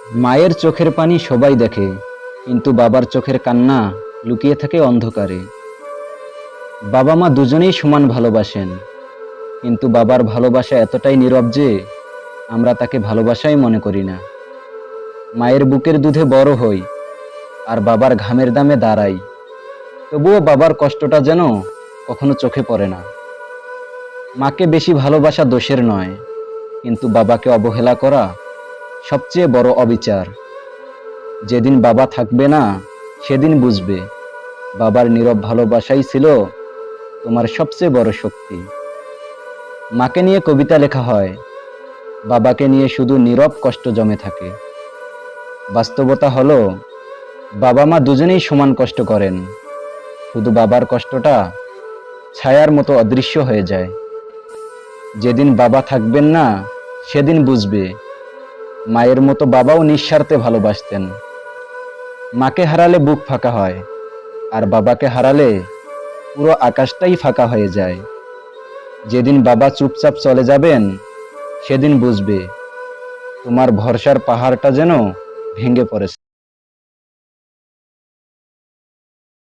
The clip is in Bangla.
মায়ের চোখের পানি সবাই দেখে, কিন্তু বাবার চোখের কান্না লুকিয়ে থাকে অন্ধকারে। বাবা মা দুজনেই সমান ভালোবাসেন, কিন্তু বাবার ভালোবাসা এতটাই নীরব যে আমরা তাকে ভালোবাসাই মনে করি না। মায়ের বুকের দুধে বড় হই, আর বাবার ঘামের দামে দাঁড়াই, তবুও বাবার কষ্টটা যেন কখনো চোখে পড়ে না। মাকে বেশি ভালোবাসা দোষের নয়, কিন্তু বাবাকে অবহেলা করা সবচেয়ে বড় অবিচার। যেদিন বাবা থাকবে না, সেদিন বুঝবে বাবার নীরব ভালোবাসাই ছিল তোমার সবচেয়ে বড় শক্তি। মাকে নিয়ে কবিতা লেখা হয়, বাবাকে নিয়ে শুধু নীরব কষ্ট জমে থাকে। বাস্তবতা হলো, বাবা মা দুজনেই সমান কষ্ট করেন, শুধু বাবার কষ্টটা ছায়ার মতো অদৃশ্য হয়ে যায়। যেদিন বাবা থাকবেন না, সেদিন বুঝবে মায়ের মতো বাবাও নিঃস্বার্থে ভালোবাসতেন। মাকে হারালে বুক ফাঁকা হয়, আর বাবাকে হারালে পুরো আকাশটাই ফাঁকা হয়ে যায়। যেদিন বাবা চুপচাপ চলে যাবেন, সেদিন বুঝবে তোমার ভরসার পাহাড়টা যেন ভেঙে পড়েছে।